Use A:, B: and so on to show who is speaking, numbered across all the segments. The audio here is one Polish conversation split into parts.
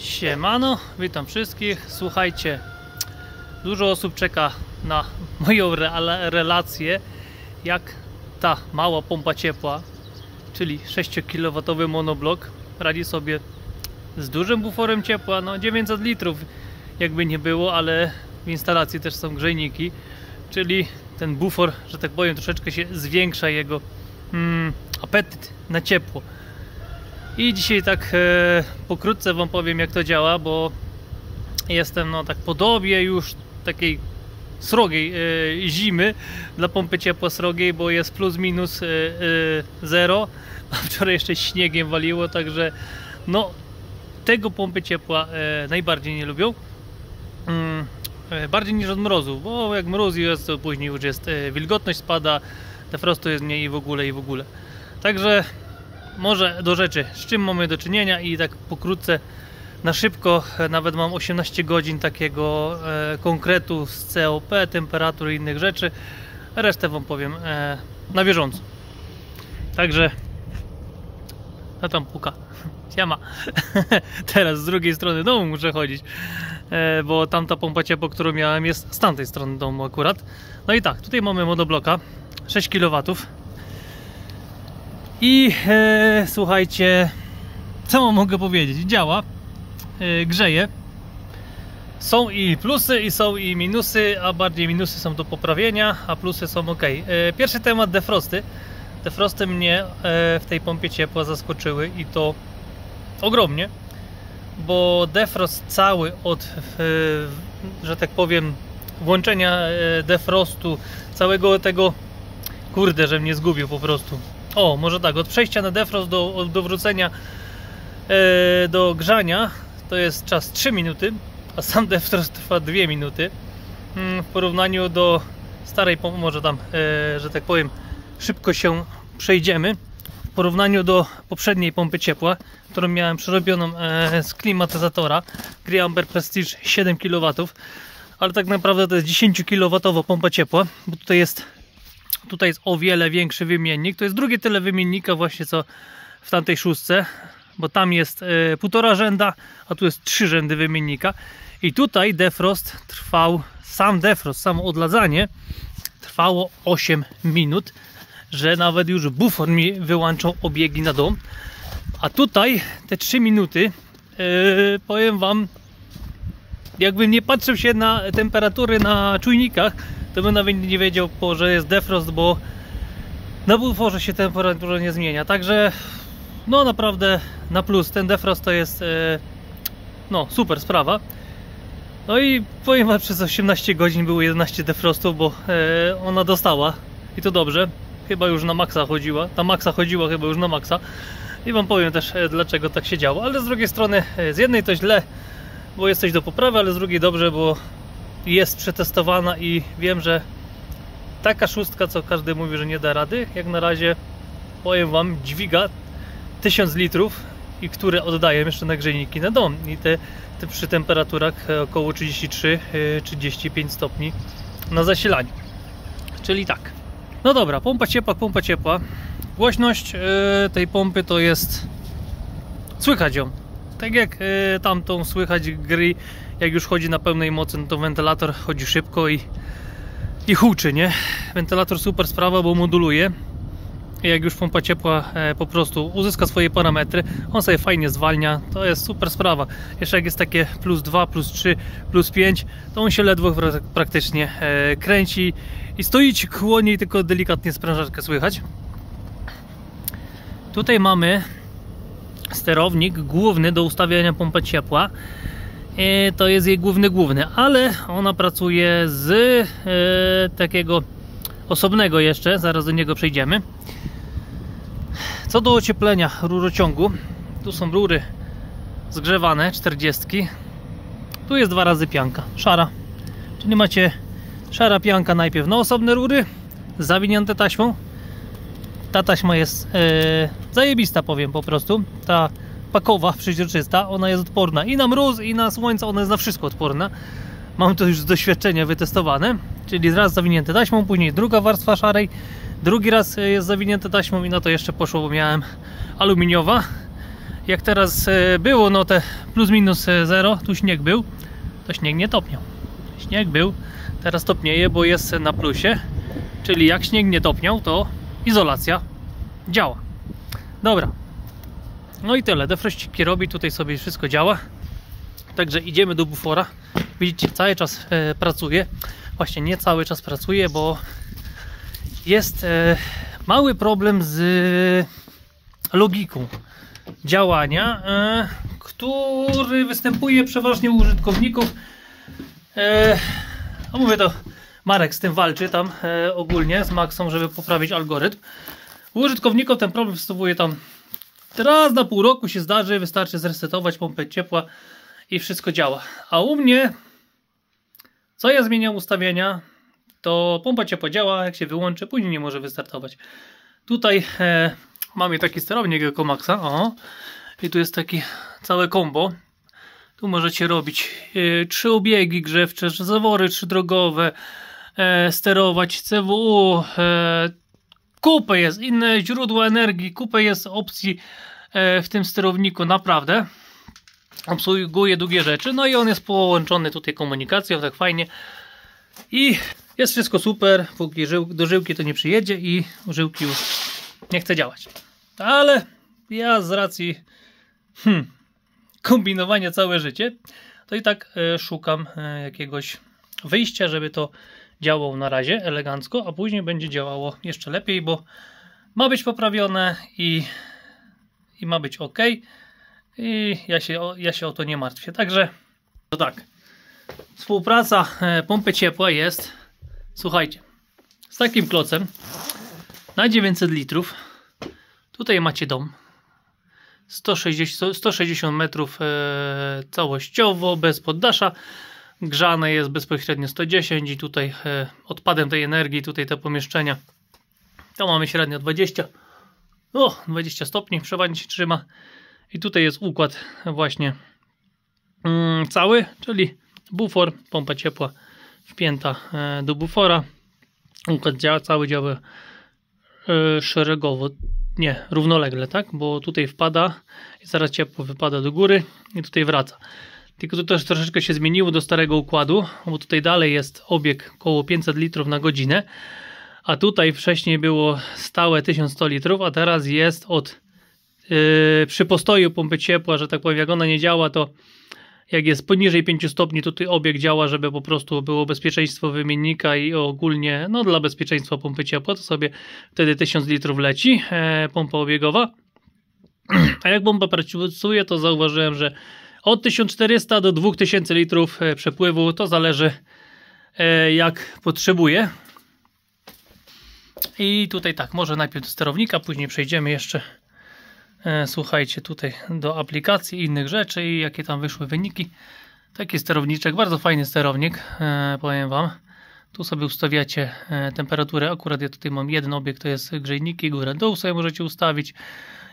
A: Siemano, witam wszystkich. Słuchajcie, dużo osób czeka na moją relację, jak ta mała pompa ciepła, czyli 6 kW monoblok, radzi sobie z dużym buforem ciepła, no 900 litrów jakby nie było, ale w instalacji też są grzejniki, czyli ten bufor, że tak powiem, troszeczkę się zwiększa jego apetyt na ciepło. I dzisiaj tak pokrótce wam powiem, jak to działa, bo jestem tak po dobie już takiej srogiej zimy dla pompy ciepła srogiej, bo jest plus minus 0, a wczoraj jeszcze śniegiem waliło, także no tego pompy ciepła najbardziej nie lubią, bardziej niż od mrozu, bo jak mróz jest, to później już jest wilgotność spada, defrostu jest mniej i w ogóle. Także może do rzeczy, z czym mamy do czynienia i tak pokrótce, na szybko, nawet mam 18 godzin takiego konkretu z COP, temperatur i innych rzeczy, resztę wam powiem na bieżąco. Także a tam puka, siema. Teraz z drugiej strony domu muszę chodzić, bo tamta pompa ciepła, którą miałem, jest z tamtej strony domu akurat. No i tak, tutaj mamy monobloka 6 kW. I słuchajcie, co wam mogę powiedzieć? Działa, grzeje. Są i plusy, i są i minusy, a bardziej minusy są do poprawienia, a plusy są ok. Pierwszy temat, defrosty. Defrosty mnie w tej pompie ciepła zaskoczyły i to ogromnie, bo defrost cały od, że tak powiem, włączenia defrostu, całego tego, kurde, że mnie zgubił po prostu. O, może tak, od przejścia na defrost do wrócenia do grzania to jest czas 3 minuty, a sam defrost trwa 2 minuty. W porównaniu do starej pompy, może tam, że tak powiem, szybko się przejdziemy. W porównaniu do poprzedniej pompy ciepła, którą miałem przerobioną z klimatyzatora Griamber Prestige 7 kW, ale tak naprawdę to jest 10 kW pompa ciepła, bo tutaj jest o wiele większy wymiennik. To jest drugie tyle wymiennika właśnie co w tamtej szóstce, bo tam jest 1,5 rzęda, a tu jest 3 rzędy wymiennika. I tutaj defrost trwał, sam defrost, samo odladzanie trwało 8 minut, że nawet już bufor mi wyłączał obiegi na dom. A tutaj te 3 minuty, powiem wam, jakbym nie patrzył się na temperatury na czujnikach, to bym nawet nie wiedział, że jest defrost, bo na buforze się temperatura nie zmienia. Także no naprawdę na plus, ten defrost to jest no super sprawa. No i powiem wam, przez 18 godzin było 11 defrostów, bo ona dostała i to dobrze. Chyba już na maksa chodziła, ta maksa chodziła chyba już na maksa. I wam powiem też, dlaczego tak się działo. Ale z drugiej strony, z jednej to źle, bo jest coś do poprawy, ale z drugiej dobrze, bo jest przetestowana i wiem, że taka szóstka, co każdy mówi, że nie da rady, jak na razie, powiem wam, dźwiga 1000 litrów i które oddaję jeszcze na grzejniki na dom i te przy temperaturach około 33-35 stopni na zasilaniu. Czyli tak, no dobra, pompa ciepła. Głośność tej pompy to jest, słychać ją, tak jak tamtą słychać gry, jak już chodzi na pełnej mocy, no to wentylator chodzi szybko i huczy, nie? Wentylator super sprawa, bo moduluje. I jak już pompa ciepła po prostu uzyska swoje parametry, on sobie fajnie zwalnia, to jest super sprawa. Jeszcze jak jest takie plus 2, plus 3, plus 5, to on się ledwo praktycznie kręci i stoi ci koło niej, tylko delikatnie sprężarkę słychać. Tutaj mamy sterownik główny do ustawiania pompy ciepła. To jest jej główny, ale ona pracuje z takiego osobnego jeszcze, zaraz do niego przejdziemy. Co do ocieplenia rurociągu, tu są rury zgrzewane 40. Tu jest 2 razy pianka szara, czyli macie szara pianka najpierw na osobne rury zawinięte taśmą. Ta taśma jest zajebista, powiem po prostu. Ta pakowa, przeźroczysta, ona jest odporna i na mróz, i na słońce, ona jest na wszystko odporna. Mam to już z doświadczenia wytestowane. Czyli raz zawinięte taśmą, później druga warstwa szarej, drugi raz jest zawinięte taśmą i na to jeszcze poszło, bo miałem aluminiowa. Jak teraz było, no te plus minus 0, tu śnieg był, to śnieg nie topniał. Śnieg był, teraz topnieje, bo jest na plusie, czyli jak śnieg nie topniał, to izolacja działa. Dobra, no i tyle, defrościki robi, tutaj sobie wszystko działa. Także idziemy do bufora. Widzicie, cały czas pracuje. Właśnie nie cały czas pracuje, bo jest mały problem z logiką działania, który występuje przeważnie u użytkowników. No mówię, to Marek z tym walczy tam ogólnie z Maxą, żeby poprawić algorytm. U użytkowników ten problem występuje tam raz na pół roku, się zdarzy, wystarczy zresetować pompę ciepła i wszystko działa. A u mnie, co ja zmieniam ustawienia, to pompa ciepła działa, jak się wyłączy, później nie może wystartować. Tutaj mamy taki sterownik Ecomaxa, o, i tu jest taki całe combo. Tu możecie robić 3 obiegi grzewcze, zawory 3-drogowe, sterować CWU, kupę jest, inne źródła energii, kupę jest opcji w tym sterowniku, naprawdę. Obsługuje długie rzeczy, no i on jest połączony tutaj komunikacją, tak fajnie. I jest wszystko super, póki do żyłki to nie przyjedzie i żyłki już nie chce działać. Ale ja z racji kombinowania całe życie, to i tak szukam jakiegoś wyjścia, żeby to działało na razie elegancko, a później będzie działało jeszcze lepiej, bo ma być poprawione i ma być ok. I ja się o to nie martwię. Także to tak. Współpraca pompy ciepła jest, słuchajcie, z takim klocem na 900 litrów. Tutaj macie dom 160 metrów całościowo, bez poddasza. Grzane jest bezpośrednio 110 i tutaj odpadem tej energii, tutaj te pomieszczenia, to mamy średnio 20 stopni, przeważnie się trzyma. I tutaj jest układ właśnie cały, czyli bufor, pompa ciepła wpięta do bufora. Układ cały działa szeregowo, nie, równolegle, tak? Bo tutaj wpada i zaraz ciepło wypada do góry i tutaj wraca. Tylko to też troszeczkę się zmieniło do starego układu, bo tutaj dalej jest obieg około 500 litrów na godzinę, a tutaj wcześniej było stałe 1100 litrów, a teraz jest przy postoju pompy ciepła, że tak powiem, jak ona nie działa, to jak jest poniżej 5 stopni, to tutaj obieg działa, żeby po prostu było bezpieczeństwo wymiennika i ogólnie, no dla bezpieczeństwa pompy ciepła, to sobie wtedy 1000 litrów leci pompa obiegowa. A jak pompa pracuje, to zauważyłem, że od 1400 do 2000 litrów przepływu, to zależy jak potrzebuje. I tutaj tak, może najpierw do sterownika, później przejdziemy jeszcze, słuchajcie, tutaj do aplikacji i innych rzeczy i jakie tam wyszły wyniki. Taki sterowniczek, bardzo fajny sterownik, powiem wam. Tu sobie ustawiacie temperaturę, akurat ja tutaj mam jeden obieg, to jest grzejniki, górę dół sobie możecie ustawić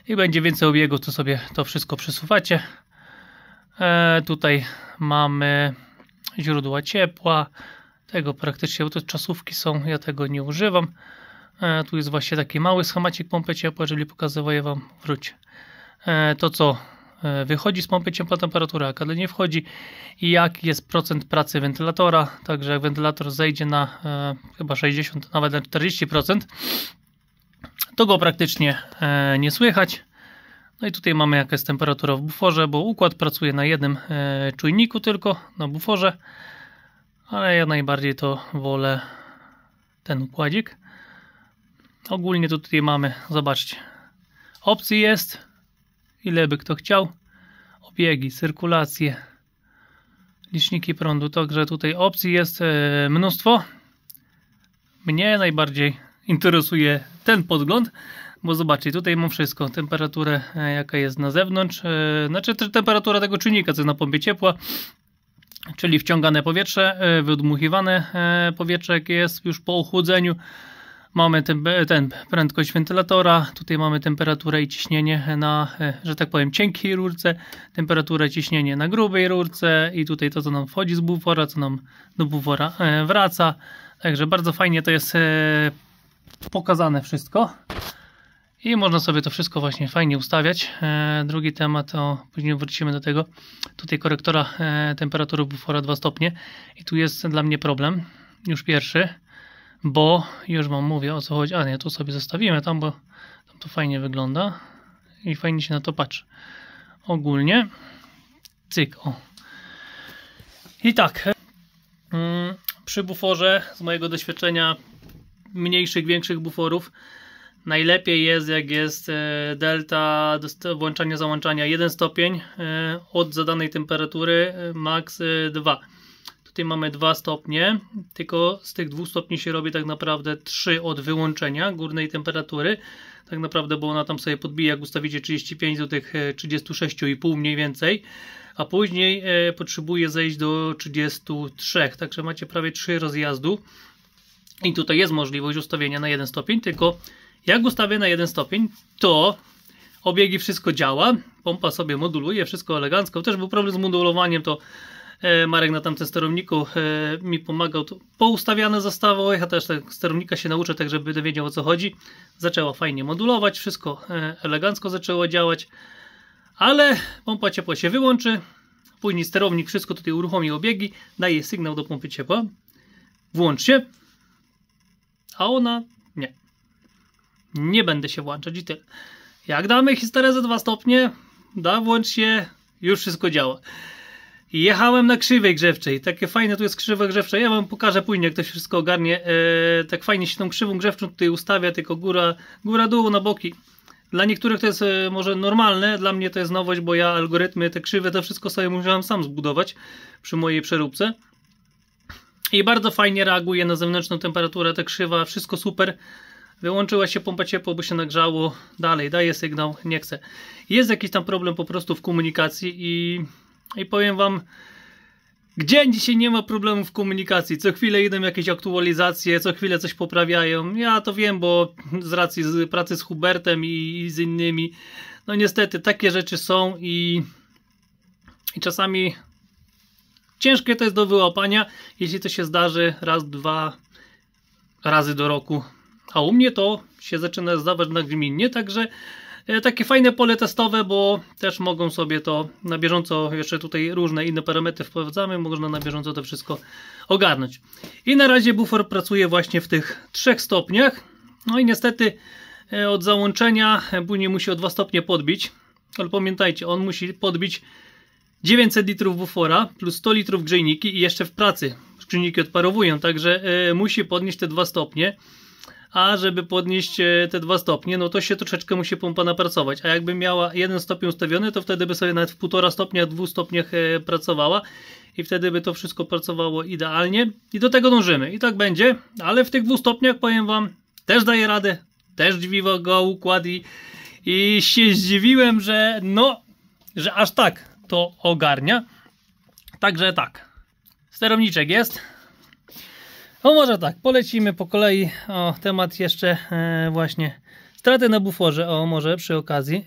A: i będzie więcej obiegów, to sobie to wszystko przesuwacie. Tutaj mamy źródła ciepła, tego praktycznie, bo to czasówki są, ja tego nie używam. Tu jest właśnie taki mały schemacik pompy ciepła, jeżeli pokazuję wam, wróć. To co wychodzi z pompy ciepła, temperatura, a kiedy nie wchodzi i jaki jest procent pracy wentylatora, także jak wentylator zejdzie na chyba 60, nawet na 40%, to go praktycznie nie słychać. No i tutaj mamy jaka jest temperatura w buforze, bo układ pracuje na jednym czujniku tylko, na buforze, ale ja najbardziej to wolę ten układzik. Ogólnie tutaj mamy, zobaczcie, opcji jest, ile by kto chciał, obiegi, cyrkulacje, liczniki prądu, także tutaj opcji jest mnóstwo. Mnie najbardziej interesuje ten podgląd, bo zobaczcie, tutaj mam wszystko, temperaturę jaka jest na zewnątrz, znaczy temperatura tego czujnika, co jest na pompie ciepła, czyli wciągane powietrze, wydmuchiwane powietrze, jakie jest już po ochłodzeniu. Mamy prędkość wentylatora, tutaj mamy temperaturę i ciśnienie na, że tak powiem, cienkiej rurce, temperaturę i ciśnienie na grubej rurce i tutaj to, co nam wchodzi z bufora, co nam do bufora wraca. Także bardzo fajnie to jest pokazane wszystko. I można sobie to wszystko właśnie fajnie ustawiać. Drugi temat, później wrócimy do tego. Tutaj korektora temperatury bufora 2 stopnie. I tu jest dla mnie problem. Już pierwszy. Bo już wam mówię, o co chodzi. A nie, tu sobie zostawimy tam, bo tam to fajnie wygląda. I fajnie się na to patrzy. Ogólnie. Cyk, o. I tak. Przy buforze, z mojego doświadczenia mniejszych, większych buforów, najlepiej jest, jak jest delta włączania, załączania 1 stopień od zadanej temperatury, max 2. Tutaj mamy 2 stopnie, tylko z tych 2 stopni się robi tak naprawdę 3 od wyłączenia górnej temperatury. Tak naprawdę, bo ona tam sobie podbija, jak ustawicie 35 do tych 36,5 mniej więcej, a później potrzebuje zejść do 33, także macie prawie 3 rozjazdu. I tutaj jest możliwość ustawienia na 1 stopień, tylko jak ustawię na 1 stopień, to obiegi wszystko działa, pompa sobie moduluje, wszystko elegancko. Też był problem z modulowaniem, to Marek na tamtym sterowniku mi pomagał. To poustawiane zostało, ja też tak sterownika się nauczę, tak żeby będę wiedział, o co chodzi. Zaczęła fajnie modulować, wszystko elegancko zaczęło działać, ale pompa ciepła się wyłączy, później sterownik wszystko tutaj uruchomi obiegi, daje sygnał do pompy ciepła, włącz się, a ona nie będę się włączać i tyle. Jak damy histerezę 2 stopnie, włącz się, już wszystko działa. Jechałem na krzywej grzewczej, takie fajne tu jest krzywa grzewcza, ja wam pokażę później, jak to się wszystko ogarnie. Tak fajnie się tą krzywą grzewczą tutaj ustawia, tylko góra dół na boki. Dla niektórych to jest może normalne, dla mnie to jest nowość, bo ja algorytmy, te krzywe, to wszystko sobie musiałem sam zbudować przy mojej przeróbce. I bardzo fajnie reaguje na zewnętrzną temperaturę, ta krzywa, wszystko super. Wyłączyła się pompa ciepła, bo się nagrzało, dalej daje sygnał, nie chcę. Jest jakiś tam problem po prostu w komunikacji i powiem wam, gdzie dzisiaj nie ma problemu w komunikacji. Co chwilę idą jakieś aktualizacje, co chwilę coś poprawiają. Ja to wiem, bo z racji pracy z Hubertem i z innymi, no niestety takie rzeczy są i czasami ciężkie to jest do wyłapania, jeśli to się zdarzy raz, 2 razy do roku. A u mnie to się zaczyna zdawać nagminnie, także takie fajne pole testowe, bo też mogą sobie to na bieżąco, jeszcze tutaj różne inne parametry wprowadzamy, można na bieżąco to wszystko ogarnąć. I na razie bufor pracuje właśnie w tych 3 stopniach. No i niestety od załączenia później musi o 2 stopnie podbić, ale pamiętajcie, on musi podbić 900 litrów bufora plus 100 litrów grzejniki i jeszcze w pracy grzejniki odparowują, także musi podnieść te 2 stopnie. A żeby podnieść te 2 stopnie, no to się troszeczkę musi pompa napracować. A jakby miała 1 stopień ustawiony, to wtedy by sobie nawet w 1,5 stopnia, 2 stopniach pracowała i wtedy by to wszystko pracowało idealnie. I do tego dążymy. I tak będzie, ale w tych 2 stopniach, powiem wam, też daje radę, też dźwiga go układ i się zdziwiłem, że że aż tak to ogarnia. Także tak, sterowniczek jest. No może tak, polecimy po kolei. O, temat jeszcze właśnie straty na buforze. O, może przy okazji.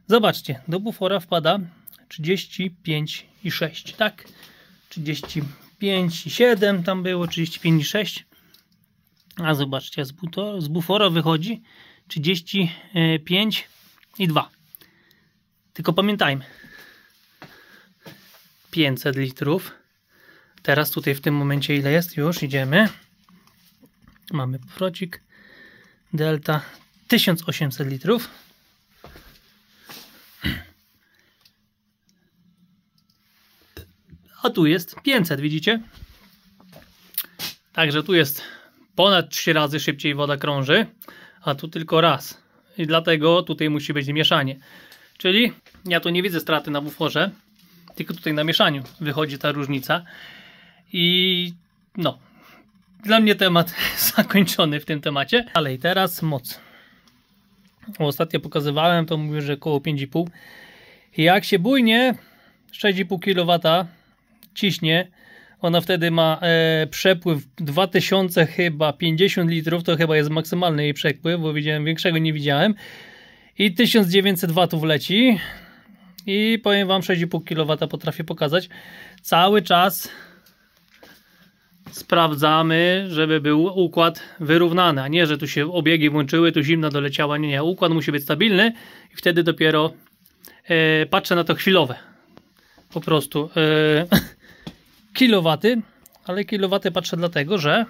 A: Zobaczcie, do bufora wpada 35,6, tak? 35,7 tam było, 35,6. A zobaczcie, z bufora wychodzi 35,2. Tylko pamiętajmy, 500 litrów. Teraz tutaj w tym momencie ile jest? Już idziemy. Mamy buforcik. Delta 1800 litrów. A tu jest 500, widzicie? Także tu jest ponad 3 razy szybciej woda krąży, a tu tylko raz. I dlatego tutaj musi być mieszanie. Czyli ja tu nie widzę straty na buforze, tylko tutaj na mieszaniu wychodzi ta różnica. I no, dla mnie temat zakończony w tym temacie. Dalej, teraz moc. Ostatnio pokazywałem, to mówię, że około 5,5. Jak się bujnie 6,5 kW ciśnie, ona wtedy ma przepływ 2000 chyba 50 litrów, to chyba jest maksymalny jej przepływ, bo widziałem, większego nie widziałem. I 1900 watów leci. I powiem wam, 6,5 kW potrafię pokazać. Cały czas sprawdzamy, żeby był układ wyrównany, a nie, że tu się obiegi włączyły, tu zimna doleciała. Nie, układ musi być stabilny i wtedy dopiero patrzę na to chwilowe. Po prostu kilowaty, ale kilowaty patrzę dlatego, że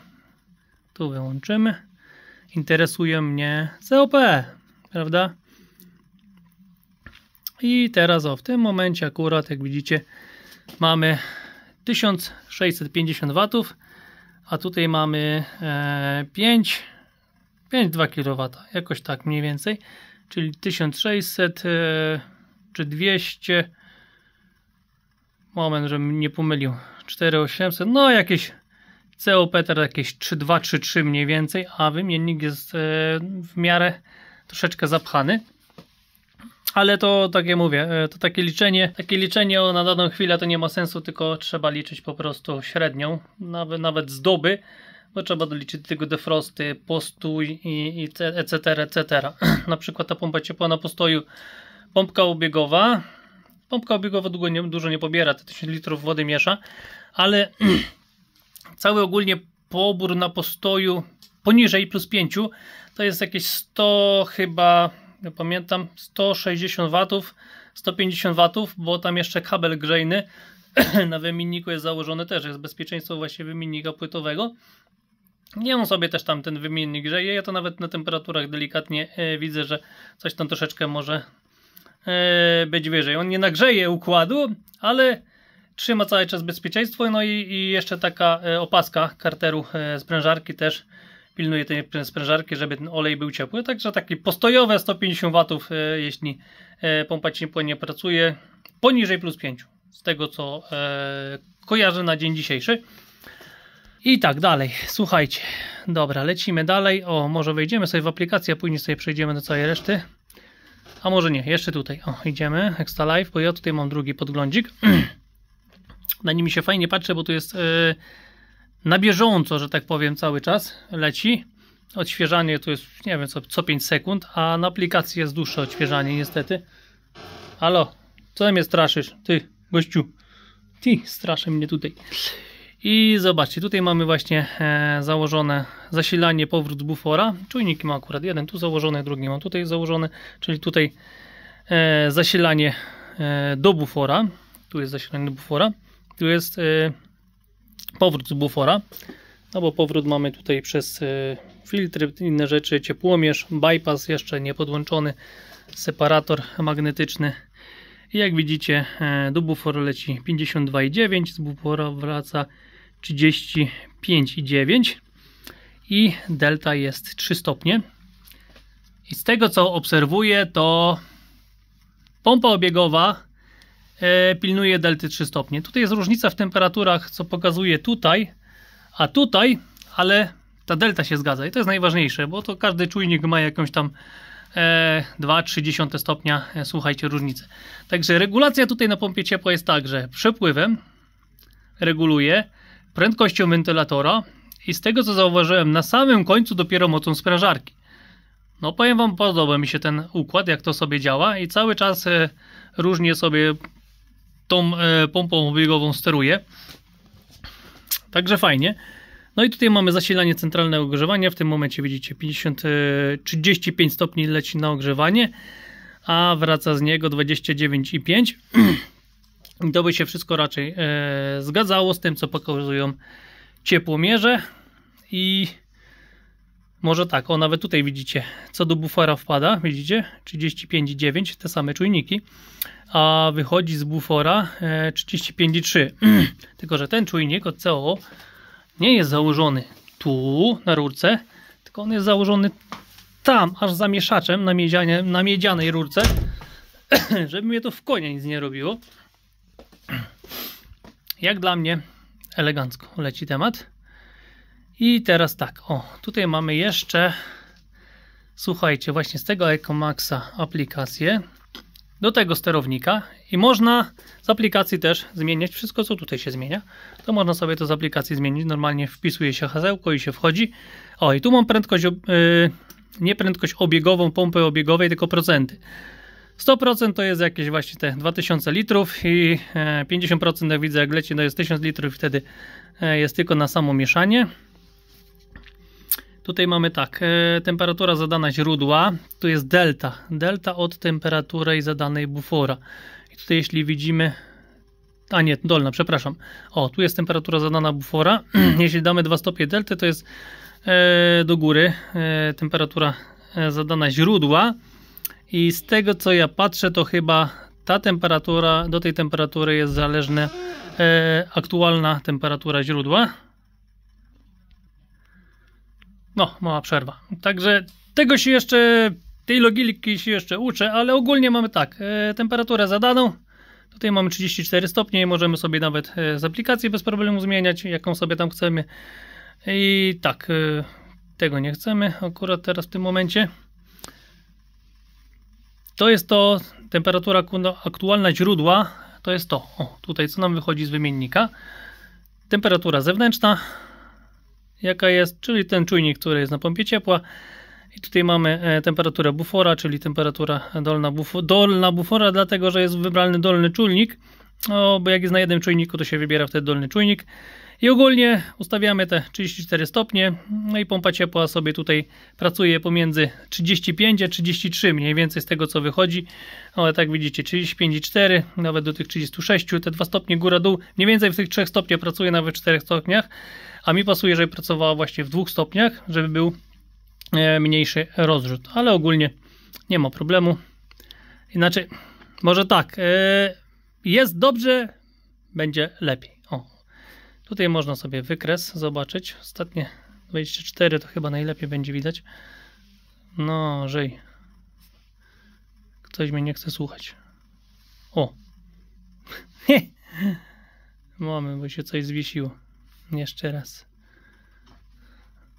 A: tu wyłączymy. Interesuje mnie COP, prawda? I teraz w tym momencie akurat, jak widzicie, mamy 1650 W, a tutaj mamy 5,2 kW, jakoś tak mniej więcej, czyli 1600 czy 200, moment, żebym nie pomylił, 4800, no jakieś COP teraz jakieś 3,2, 3,3 mniej więcej, a wymiennik jest w miarę troszeczkę zapchany. Ale to, tak jak mówię, to takie liczenie na daną chwilę to nie ma sensu, tylko trzeba liczyć po prostu średnią, nawet z doby, bo trzeba doliczyć do tego defrosty, postój i etc. Na przykład ta pompa ciepła na postoju, pompka obiegowa dużo nie pobiera, te 1000 litrów wody miesza, ale cały ogólnie pobór na postoju poniżej +5 to jest jakieś 100 chyba, ja pamiętam, 160 W, 150 W, bo tam jeszcze kabel grzejny na wymienniku jest założony, też jest bezpieczeństwo właśnie wymiennika płytowego. I on sobie też tam ten wymiennik grzeje. Ja to nawet na temperaturach delikatnie widzę, że coś tam troszeczkę może być wyżej. On nie nagrzeje układu, ale trzyma cały czas bezpieczeństwo. No i jeszcze taka opaska karteru sprężarki też pilnuje tej sprężarki, żeby ten olej był ciepły. Także takie postojowe 150 W, jeśli pompa ciepła nie pracuje poniżej +5. Z tego co kojarzę na dzień dzisiejszy. I tak dalej. Słuchajcie. Dobra, lecimy dalej. O, może wejdziemy sobie w aplikację, a później sobie przejdziemy do całej reszty. A może nie, jeszcze tutaj. O, idziemy. Extra Life, bo ja tutaj mam drugi podglądzik. Na nim się fajnie patrzę, bo tu jest na bieżąco, że tak powiem, cały czas leci. Odświeżanie tu jest, nie wiem, co 5 sekund, a na aplikacji jest dłuższe odświeżanie niestety. Halo, co mnie straszysz? Ty, gościu. Ty, straszy mnie tutaj. I zobaczcie, tutaj mamy właśnie założone zasilanie, powrót z bufora. Czujniki mam akurat jeden tu założony, drugi mam tutaj założony, czyli tutaj zasilanie do bufora. Tu jest zasilanie do bufora. Tu jest powrót z bufora. No bo powrót mamy tutaj przez filtry, inne rzeczy, ciepłomierz, bypass jeszcze nie podłączony, separator magnetyczny. I jak widzicie, do bufora leci 52,9, z bufora wraca 35,9 i delta jest 3 stopnie. I z tego co obserwuję, to pompa obiegowa pilnuje delty 3 stopnie. Tutaj jest różnica w temperaturach, co pokazuje tutaj, a tutaj, ale ta delta się zgadza i to jest najważniejsze, bo to każdy czujnik ma jakąś tam 2,3 stopnia, słuchajcie, różnicę. Także regulacja tutaj na pompie ciepła jest tak, że przepływem reguluje, prędkością wentylatora i z tego co zauważyłem, na samym końcu dopiero mocą sprężarki. No powiem wam, podoba mi się ten układ, jak to sobie działa i cały czas różnie sobie tą pompą obiegową steruję. Także fajnie. No i tutaj mamy zasilanie centralnego ogrzewania. W tym momencie widzicie 35 stopni leci na ogrzewanie, a wraca z niego 29,5. To by się wszystko raczej zgadzało z tym, co pokazują ciepłomierze. I może tak, o nawet tutaj widzicie, co do bufora wpada, widzicie 35,9, te same czujniki, a wychodzi z bufora 35,3. Tylko że ten czujnik od CO nie jest założony tu na rurce, tylko on jest założony tam, aż za mieszaczem na miedzianej rurce, żeby mnie to w konia nic nie robiło. Jak dla mnie elegancko leci temat. I teraz tak, o, tutaj mamy jeszcze, słuchajcie, właśnie z tego Ecomaxa aplikację do tego sterownika i można z aplikacji też zmieniać wszystko, co tutaj się zmienia. To można sobie to z aplikacji zmienić. Normalnie wpisuje się hasełko i się wchodzi. O, i tu mam prędkość, nie prędkość obiegową, pompy obiegowej, tylko procenty. 100% to jest jakieś właśnie te 2000 litrów i 50% jak widzę jak leci to jest 1000 litrów i wtedy jest tylko na samo mieszanie. Tutaj mamy tak, temperatura zadana źródła, tu jest delta. Delta od temperatury zadanej bufora. I tutaj jeśli widzimy, a nie, dolna, przepraszam. O, tu jest temperatura zadana bufora. Jeśli damy 2 stopnie delty, to jest do góry temperatura zadana źródła. I z tego co ja patrzę, to chyba ta temperatura, do tej temperatury jest zależna aktualna temperatura źródła. No, mała przerwa. Także tego się jeszcze, tej logiki się jeszcze uczę, ale ogólnie mamy tak, temperaturę zadaną. Tutaj mamy 34 stopnie i możemy sobie nawet z aplikacji bez problemu zmieniać, jaką sobie tam chcemy. I tak, tego nie chcemy akurat teraz w tym momencie. To jest to, temperatura aktualna źródła, to jest to. O, tutaj co nam wychodzi z wymiennika. Temperatura zewnętrzna, jaka jest, czyli ten czujnik, który jest na pompie ciepła. I tutaj mamy temperaturę bufora, czyli temperatura dolna bufora, dlatego że jest wybrany dolny czujnik. No, bo jak jest na jednym czujniku, to się wybiera wtedy dolny czujnik. I ogólnie ustawiamy te 34 stopnie. No i pompa ciepła sobie tutaj pracuje pomiędzy 35 a 33, mniej więcej z tego co wychodzi. Ale tak widzicie, 35,4, nawet do tych 36, te 2 stopnie góra-dół. Mniej więcej w tych 3 stopniach pracuje, nawet w 4 stopniach. A mi pasuje, żeby pracowała właśnie w 2 stopniach, żeby był mniejszy rozrzut. Ale ogólnie nie ma problemu. Inaczej, może tak, jest dobrze, będzie lepiej. O, tutaj można sobie wykres zobaczyć. Ostatnie 24 to chyba najlepiej będzie widać. No, żyj. Ktoś mnie nie chce słuchać. O. Mamy, bo się coś zwiesiło. Jeszcze raz.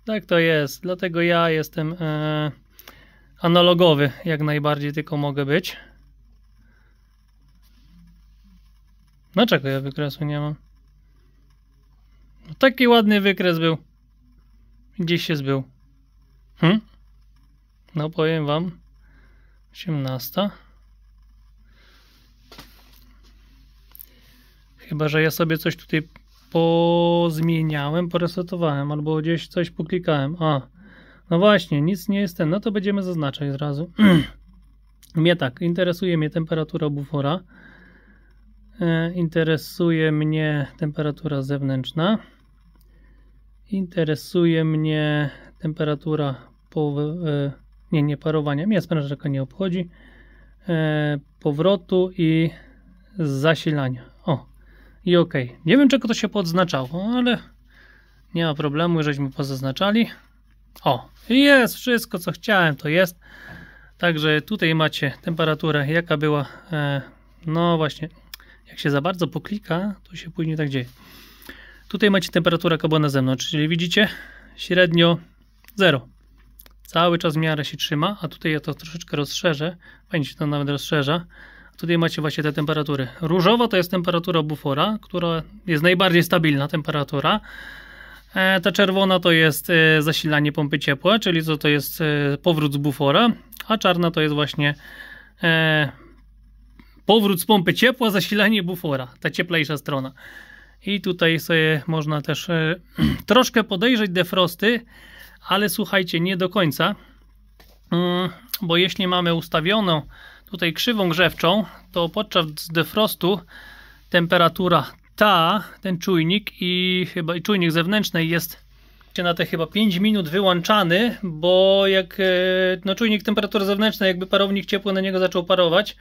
A: Tak to jest. Dlatego ja jestem analogowy. Jak najbardziej tylko mogę być. Dlaczego ja wykresu nie mam? No, taki ładny wykres był. Gdzieś się zbył. No powiem wam. 18. Chyba że ja sobie coś tutaj pozmieniałem, poresetowałem, albo gdzieś coś poklikałem. A, no właśnie, nic nie jest ten. No to będziemy zaznaczać od razu. Mnie tak, interesuje mnie temperatura bufora. Interesuje mnie temperatura zewnętrzna. Interesuje mnie temperatura nie parowania. Mnie sprężarka nie obchodzi. Powrotu i zasilania. O, i ok. Nie wiem czego to się podznaczało, ale nie ma problemu, żeśmy pozaznaczali. O, jest wszystko co chciałem, to jest. Także tutaj macie temperaturę jaka była. No właśnie, jak się za bardzo poklika, to się później tak dzieje. Tutaj macie temperaturę jaka była na zewnątrz, czyli widzicie średnio 0. Cały czas w miarę się trzyma, a tutaj ja to troszeczkę rozszerzę. Fajnie się to nawet rozszerza. Tutaj macie właśnie te temperatury. Różowa to jest temperatura bufora, która jest najbardziej stabilna temperatura. Ta czerwona to jest zasilanie pompy ciepła, czyli to jest powrót z bufora, a czarna to jest właśnie powrót z pompy ciepła, zasilanie bufora, ta cieplejsza strona. I tutaj sobie można też troszkę podejrzeć defrosty, ale słuchajcie, nie do końca, bo jeśli mamy ustawioną tutaj krzywą grzewczą, to podczas defrostu temperatura ten czujnik i chyba czujnik zewnętrzny jest na te chyba 5 minut wyłączany, bo jak no czujnik temperatury zewnętrznej, jakby parownik ciepły na niego zaczął parować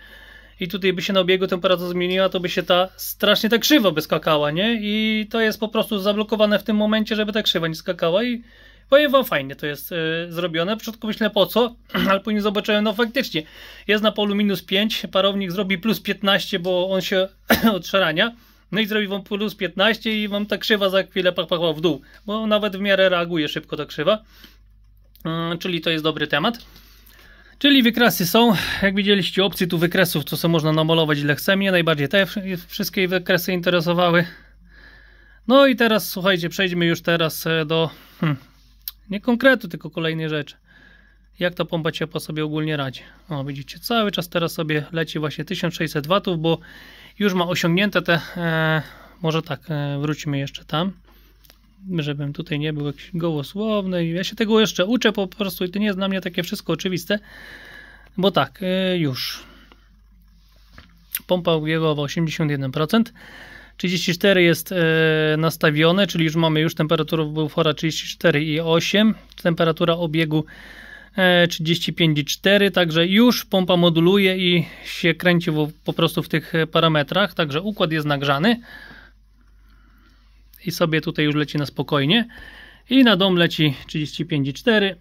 A: i tutaj by się na obiegu temperatura zmieniła, to by się strasznie ta krzywa by skakała, nie? I to jest po prostu zablokowane w tym momencie, żeby ta krzywa nie skakała i powiem wam, fajnie to jest zrobione. Na początku myślę po co, ale później zobaczyłem, no faktycznie jest na polu -5, parownik zrobi +15, bo on się odszarania. No i zrobi wam +15 i wam ta krzywa za chwilę pachła w dół, bo nawet w miarę reaguje szybko ta krzywa. Czyli to jest dobry temat. Czyli wykresy są, jak widzieliście, opcji tu wykresów, to co można namalować ile chce. Mnie najbardziej te wszystkie wykresy interesowały. No i teraz słuchajcie, przejdźmy już teraz do nie konkretu, tylko kolejnej rzeczy. jak ta pompa ciepła sobie ogólnie radzi. O, widzicie, cały czas teraz sobie leci właśnie 1600 W, bo już ma osiągnięte te, może tak, wróćmy jeszcze tam, żebym tutaj nie był jakiś gołosłowny. Ja się tego jeszcze uczę po prostu i to nie jest dla mnie takie wszystko oczywiste, bo tak, już. Pompa obiegowa 81%, 34 jest nastawione, czyli już mamy temperaturę bufora 34,8, temperatura obiegu 35,4, także już pompa moduluje i się kręci po prostu w tych parametrach, także układ jest nagrzany i sobie tutaj już leci na spokojnie i na dom leci 35,4,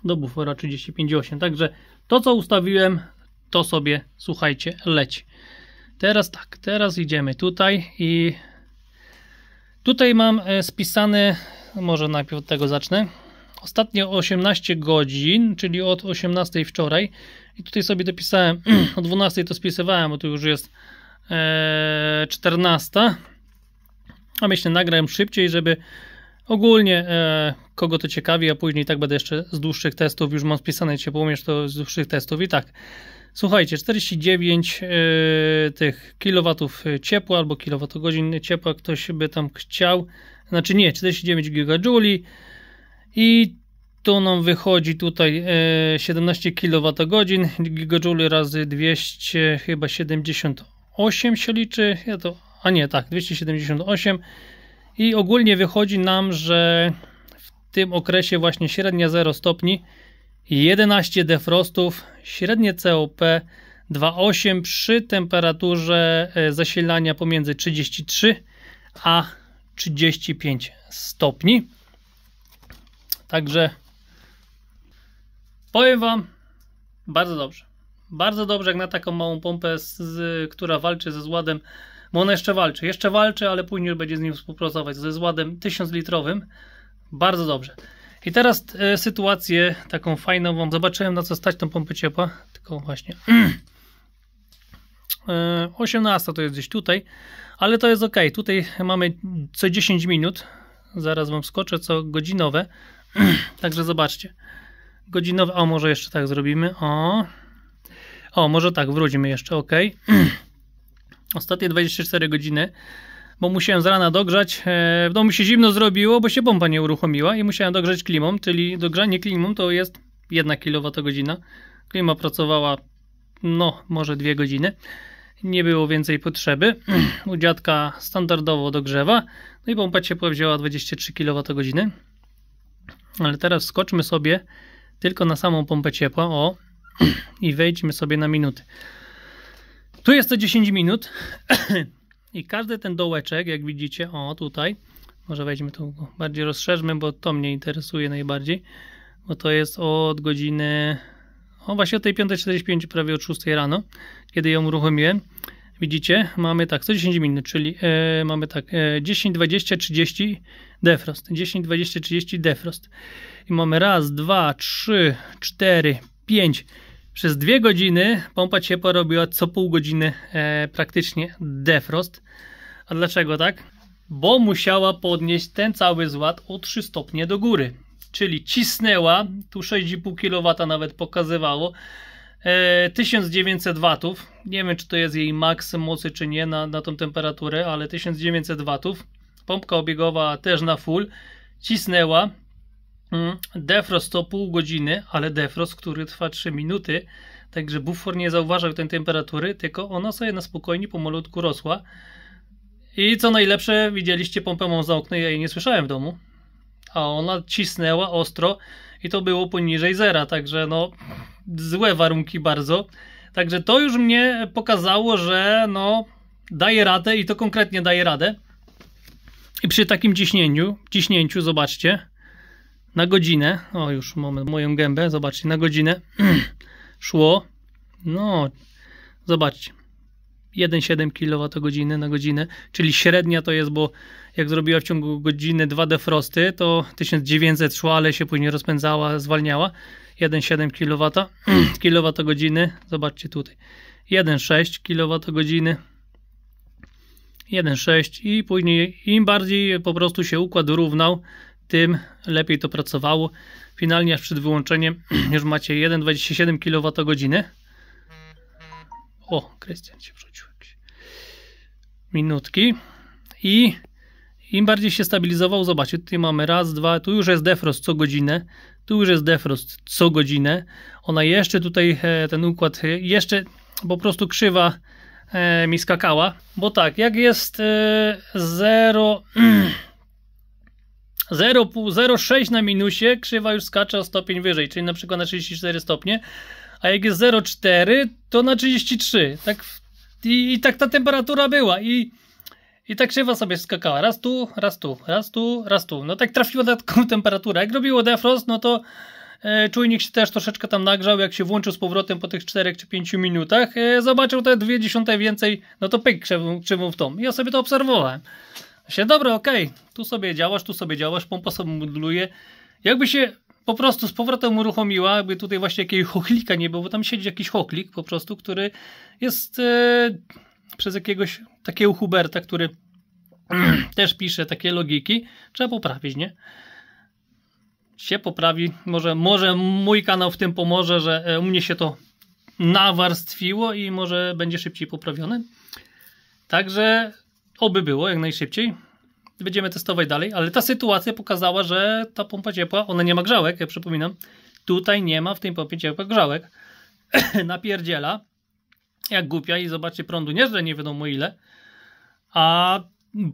A: do bufora 35,8, także to co ustawiłem, to sobie, słuchajcie, leci. Teraz tak, teraz idziemy tutaj i tutaj mam spisane, może najpierw od tego zacznę, ostatnie 18 godzin, czyli od 18 wczoraj i tutaj sobie dopisałem, o 12 to spisywałem, bo tu już jest 14, a myślę nagram szybciej, żeby ogólnie kogo to ciekawi, a później tak będę jeszcze z dłuższych testów, już mam spisane ciepłomierz, to z dłuższych testów i tak. Słuchajcie, 49 tych kilowatów ciepła albo kilowatogodzin ciepła, ktoś by tam chciał, znaczy nie, 49 gigajouli i to nam wychodzi tutaj 17 kWh, gigajouli razy 200, chyba 78 się liczy, ja to, a nie, tak, 278 i ogólnie wychodzi nam, że w tym okresie właśnie średnia 0 stopni, 11 defrostów, średnie COP 2,8 przy temperaturze zasilania pomiędzy 33 a 35 stopni. Także powiem wam, bardzo dobrze. Bardzo dobrze jak na taką małą pompę, która walczy ze zładem, bo ona jeszcze walczy, ale później będzie z nim współpracować, ze zładem 1000-litrowym. Bardzo dobrze. I teraz sytuację taką fajną wam zobaczyłem, na co stać tą pompę ciepła, tylko właśnie 18 to jest gdzieś tutaj, ale to jest ok, tutaj mamy co 10 minut, zaraz wam skoczę, co godzinowe, także zobaczcie, godzinowe, o może jeszcze tak zrobimy, o może tak, wrócimy jeszcze, ok, ostatnie 24 godziny, bo musiałem z rana dogrzać, w domu się zimno zrobiło, bo się pompa nie uruchomiła i musiałem dogrzać klimą, czyli dogrzanie klimą to jest 1 kWh. Klima pracowała, no może 2 godziny, nie było więcej potrzeby. U dziadka standardowo dogrzewa, no i pompa ciepła wzięła 23 kWh. Ale teraz skoczmy sobie tylko na samą pompę ciepła, o, i wejdźmy sobie na minuty. Tu jest to 10 minut. I każdy ten dołeczek, jak widzicie, o tutaj, może weźmy tu bardziej rozszerzmy, bo to mnie interesuje najbardziej, bo to jest od godziny, właśnie od tej 5:45, prawie od 6 rano, kiedy ją uruchomiłem. Widzicie, mamy tak, co 10 minut, czyli mamy tak 10, 20, 30 defrost, 10, 20, 30 defrost. I mamy raz, 2, 3, 4, 5. Przez 2 godziny pompa ciepła robiła co pół godziny praktycznie defrost. A dlaczego tak? Bo musiała podnieść ten cały zład o 3 stopnie do góry. Czyli cisnęła, tu 6,5 kW nawet pokazywało, 1900 W. Nie wiem, czy to jest jej maks mocy, czy nie na tą temperaturę, ale 1900 W. Pompka obiegowa też na full. Cisnęła. Defrost to pół godziny, ale defrost, który trwa 3 minuty, także bufor nie zauważał tej temperatury, tylko ona sobie na spokojnie pomalutku rosła. I co najlepsze, widzieliście, pompę mam za oknem, ja jej nie słyszałem w domu, a ona cisnęła ostro i to było poniżej zera, także no złe warunki bardzo. Także to już mnie pokazało, że no daje radę i to konkretnie daje radę. I przy takim ciśnięciu, zobaczcie, na godzinę, o już mamy moją gębę, zobaczcie, na godzinę szło, no zobaczcie, 1,7 kWh na godzinę, czyli średnia to jest, bo jak zrobiła w ciągu godziny 2 defrosty, to 1900 szła, ale się później rozpędzała, zwalniała, 1,7 kWh, zobaczcie tutaj, 1,6 kWh, 1,6 i później im bardziej po prostu się układ równał, tym lepiej to pracowało. Finalnie aż przed wyłączeniem już macie 1,27 kWh. O, Krystian się wrzucił jakieś minutki. I im bardziej się stabilizował, zobaczcie, tutaj mamy raz, dwa, tu już jest defrost co godzinę, tu już jest defrost co godzinę. Ona jeszcze tutaj, ten układ, jeszcze po prostu krzywa mi skakała, bo tak, jak jest 0,6 na minusie, krzywa już skacze o stopień wyżej, czyli na przykład na 34 stopnie, a jak jest 0,4 to na 33, tak, i tak ta temperatura była i tak krzywa sobie skakała, raz tu, raz tu, raz tu, raz tu, no tak trafiło na taką temperaturę. Jak robiło defrost, no to czujnik się też troszeczkę tam nagrzał, jak się włączył z powrotem po tych 4 czy 5 minutach, zobaczył te 0,2 więcej, no to pyk, krzywą w tą. Ja sobie to obserwowałem. Myślę, dobra, okej, tu sobie działasz, pompa sobie moduluje. Jakby się po prostu z powrotem uruchomiła, jakby tutaj właśnie jakiegoś chochlika nie było, bo tam siedzi jakiś chochlik po prostu, który jest przez jakiegoś takiego Huberta, który też pisze takie logiki. Trzeba poprawić, nie? Się poprawi. Może mój kanał w tym pomoże, że u mnie się to nawarstwiło i może będzie szybciej poprawione. Także oby było jak najszybciej. Będziemy testować dalej, ale ta sytuacja pokazała, że ta pompa ciepła, ona nie ma grzałek, ja przypominam. Tutaj nie ma w tej pompie ciepła grzałek. Napierdziela jak głupia i zobaczcie, prądu nie żre nie wiadomo ile, a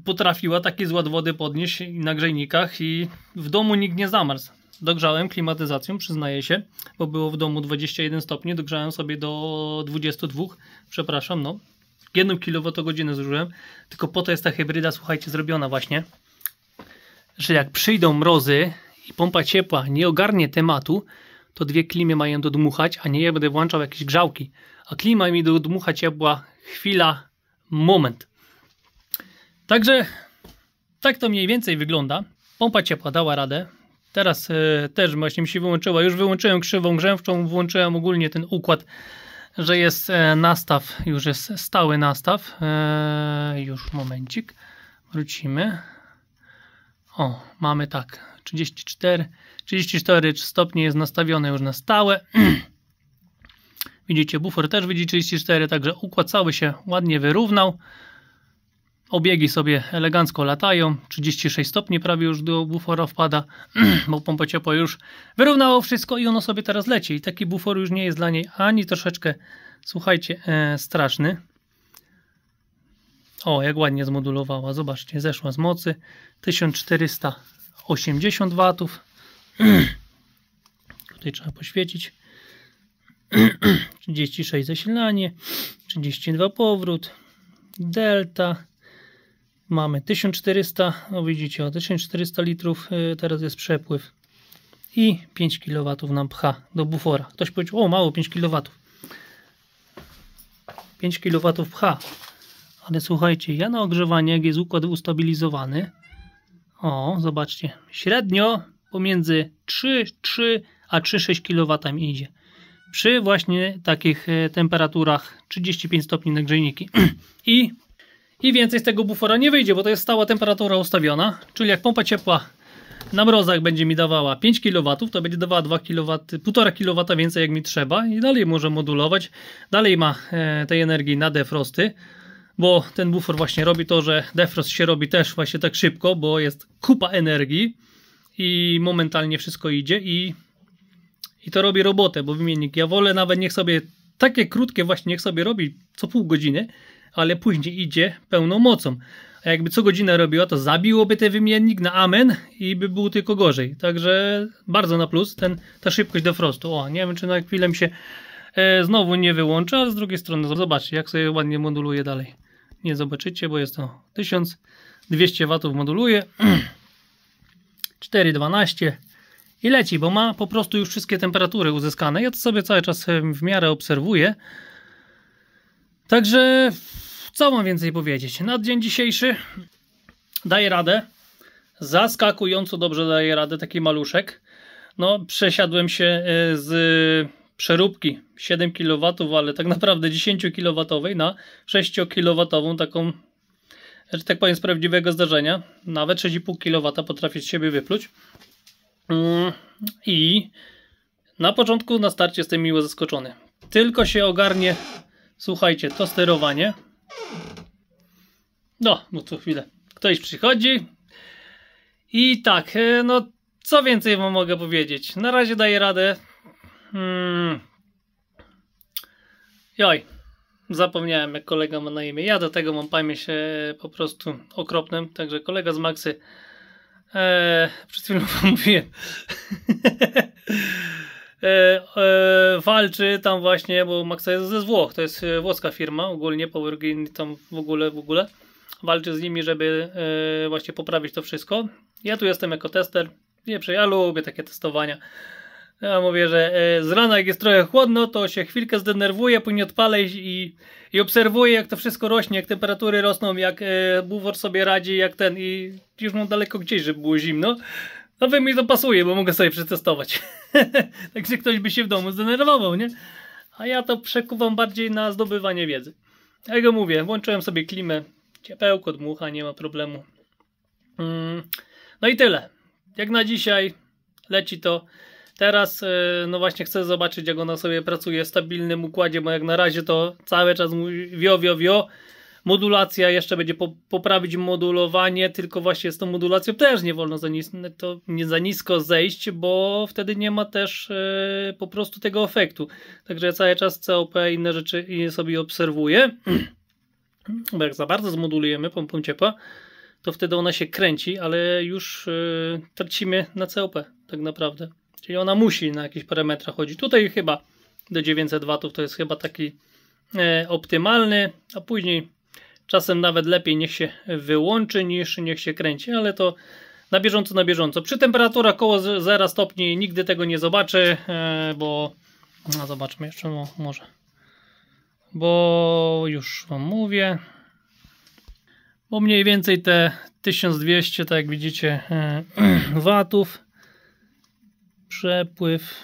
A: potrafiła taki zład wody podnieść na grzejnikach i w domu nikt nie zamarzł. Dogrzałem klimatyzacją, przyznaję się, bo było w domu 21 stopni, dogrzałem sobie do 22, przepraszam, no. 1 kWh zużyłem, tylko po to jest ta hybryda, słuchajcie, zrobiona właśnie, że jak przyjdą mrozy i pompa ciepła nie ogarnie tematu, to dwie klimy mają dodmuchać, a nie ja będę włączał jakieś grzałki. A klima mi dodmucha ciepła chwila, moment. Także tak to mniej więcej wygląda. Pompa ciepła dała radę. Teraz też właśnie mi się wyłączyła. Już wyłączyłem krzywą grzewczą, włączyłem ogólnie ten układ, że jest nastaw, już jest stały nastaw. Już momencik. Wrócimy. O, mamy tak. 34 stopnie jest nastawione już na stałe. Widzicie, bufor też widzi 34, także układ cały się ładnie wyrównał. Obiegi sobie elegancko latają. 36 stopni prawie już do bufora wpada, bo pompa ciepła już wyrównało wszystko i ono sobie teraz leci. I taki bufor już nie jest dla niej ani troszeczkę, słuchajcie, straszny. O, jak ładnie zmodulowała. Zobaczcie, zeszła z mocy. 1480 watów. Tutaj trzeba poświecić. 36 zasilanie, 32 powrót, delta, mamy 1400, no widzicie, o 1400 litrów teraz jest przepływ i 5 kW nam pcha do bufora. Ktoś powiedział, o mało, 5 kW. 5 kW pcha, ale słuchajcie, ja na ogrzewanie, jak jest układ ustabilizowany, o zobaczcie, średnio pomiędzy 3 a 3,6 kW idzie. Przy właśnie takich temperaturach 35 stopni na grzejniki. I więcej z tego bufora nie wyjdzie, bo to jest stała temperatura ustawiona. Czyli jak pompa ciepła na mrozach będzie mi dawała 5 kW, to będzie dawała 1,5 kW więcej jak mi trzeba. I dalej może modulować. Dalej ma tej energii na defrosty. Bo ten bufor właśnie robi to, że defrost się robi też właśnie tak szybko, bo jest kupa energii. I momentalnie wszystko idzie i to robi robotę, bo wymiennik, ja wolę nawet niech sobie, takie krótkie właśnie niech sobie robi co pół godziny, ale później idzie pełną mocą. A jakby co godzinę robiła, to zabiłoby ten wymiennik na amen i by był tylko gorzej. Także bardzo na plus ta szybkość defrostu. O, nie wiem, czy na chwilę mi się znowu nie wyłącza, a z drugiej strony zobaczcie, jak sobie ładnie moduluje dalej. Nie zobaczycie, bo jest to 1200 W moduluje. 4,12 i leci, bo ma po prostu już wszystkie temperatury uzyskane. Ja to sobie cały czas w miarę obserwuję. Także co mam więcej powiedzieć? Na dzień dzisiejszy daje radę. Zaskakująco dobrze daje radę taki maluszek. No, przesiadłem się z przeróbki 7 kW, ale tak naprawdę 10 kW na 6 kW taką że tak powiem, z prawdziwego zdarzenia. Nawet 6,5 kW potrafię z siebie wypluć. I na początku, na starcie jestem miło zaskoczony. Tylko się ogarnie, słuchajcie, to sterowanie. No to chwilę. Ktoś przychodzi. I tak, no co więcej wam mogę powiedzieć? Na razie daję radę. Joj, zapomniałem, jak kolega ma na imię. Ja do tego mam pamięć po prostu okropnym. Także kolega z Maxy, przed chwilą wam mówiłem, walczy tam właśnie, bo Maxa jest ze Włoch, to jest włoska firma, ogólnie PowerGain tam w ogóle walczy z nimi, żeby właśnie poprawić to wszystko. Ja tu jestem jako tester, ja lubię takie testowania. Ja mówię, że z rana jak jest trochę chłodno, to się chwilkę zdenerwuję, później odpalę i obserwuję, jak to wszystko rośnie, jak temperatury rosną, jak bufor sobie radzi, jak ten, i już mam daleko gdzieś, żeby było zimno. No mi to pasuje, bo mogę sobie przetestować. Także ktoś by się w domu zdenerwował, nie? A ja to przekuwam bardziej na zdobywanie wiedzy. Jak mówię, włączyłem sobie klimę, ciepełko, dmucha, nie ma problemu. No i tyle. Jak na dzisiaj leci to. Teraz no właśnie chcę zobaczyć, jak ona sobie pracuje w stabilnym układzie, bo jak na razie to cały czas mówi wio. Modulacja, jeszcze będzie poprawić modulowanie, tylko właśnie z tą modulacją też nie wolno za nisko zejść, bo wtedy nie ma też po prostu tego efektu. Także ja cały czas COP i inne rzeczy sobie obserwuję. Bo jak za bardzo zmodulujemy pompą ciepła, to wtedy ona się kręci, ale już tracimy na COP tak naprawdę. Czyli ona musi na jakichś parametrach chodzić. Tutaj chyba do 900 W to jest chyba taki optymalny, a później czasem nawet lepiej niech się wyłączy niż niech się kręci, ale to na bieżąco. Przy temperaturach około 0 stopni nigdy tego nie zobaczy, bo no zobaczmy jeszcze, no może, bo już wam mówię, bo mniej więcej te 1200, tak jak widzicie, watów przepływ,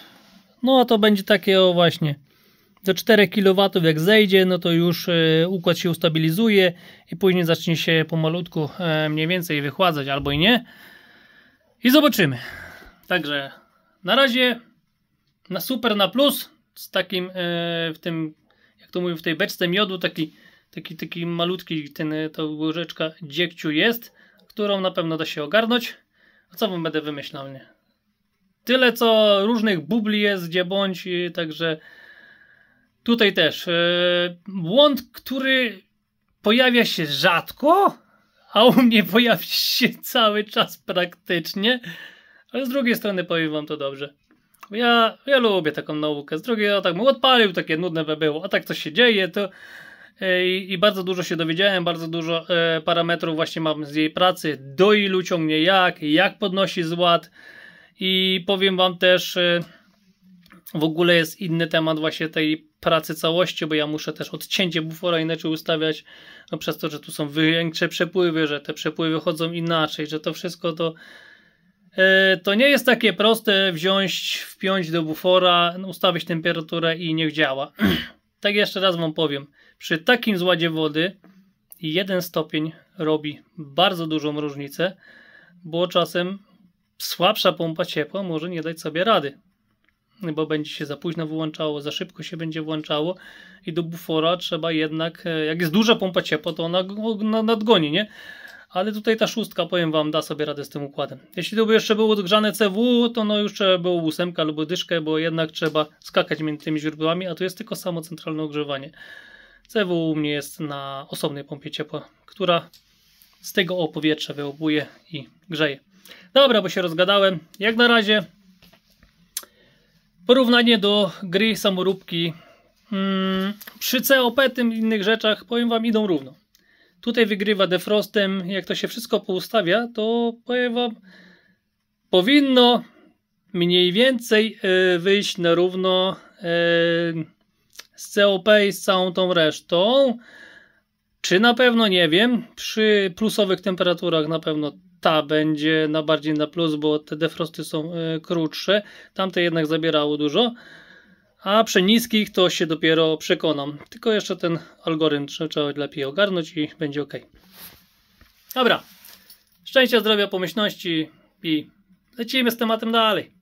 A: no to będzie takie o właśnie do 4 kW jak zejdzie, no to już układ się ustabilizuje i później zacznie się pomalutku mniej więcej wychładzać albo i nie. I zobaczymy. Także na razie na super, na plus, z takim w tym, jak to mówię, w tej beczce miodu taki malutki ta łyżeczka dziegciu jest, którą na pewno da się ogarnąć. A co wam będę wymyślał, nie? Tyle co różnych bubli jest gdzie bądź, także tutaj też błąd, który pojawia się rzadko, a u mnie pojawia się cały czas praktycznie, ale z drugiej strony powiem wam to dobrze. Ja lubię taką naukę, z drugiej tak bym odpalił, takie nudne by było, a tak coś się dzieje, to i bardzo dużo się dowiedziałem, bardzo dużo parametrów właśnie mam z jej pracy, do ilu ciągnie jak podnosi zład. I powiem wam też, w ogóle jest inny temat właśnie tej pracy całości, bo ja muszę też odcięcie bufora inaczej ustawiać, no przez to, że tu są większe przepływy, że te przepływy chodzą inaczej, że to wszystko to nie jest takie proste wpiąć do bufora, ustawić temperaturę i niech działa. Tak jeszcze raz wam powiem, przy takim zładzie wody 1 stopień robi bardzo dużą różnicę, bo czasem słabsza pompa ciepła może nie dać sobie rady, bo będzie się za późno wyłączało, za szybko się będzie włączało i do bufora trzeba jednak, jak jest duża pompa ciepła, to ona nadgoni, nie? Ale tutaj ta 6, powiem wam, da sobie radę z tym układem. Jeśli to by jeszcze było odgrzane CW, to no już trzeba było 8 albo dyszkę, bo jednak trzeba skakać między tymi źródłami, a tu jest tylko samo centralne ogrzewanie. CW u mnie jest na osobnej pompie ciepła, która z tego powietrza wyłobuje i grzeje. Dobra, bo się rozgadałem. Jak na razie porównanie do gry samoróbki przy COP tym innych rzeczach, powiem wam, idą równo. Tutaj wygrywa defrostem. Jak to się wszystko poustawia, to powiem wam, powinno mniej więcej wyjść na równo z COP i z całą tą resztą. Czy na pewno, nie wiem. Przy plusowych temperaturach na pewno ta będzie bardziej na plus, bo te defrosty są krótsze. Tamte jednak zabierało dużo. A przy niskich to się dopiero przekonam. Tylko jeszcze ten algorytm trzeba lepiej ogarnąć i będzie ok. Dobra. Szczęścia, zdrowia, pomyślności i lecimy z tematem dalej.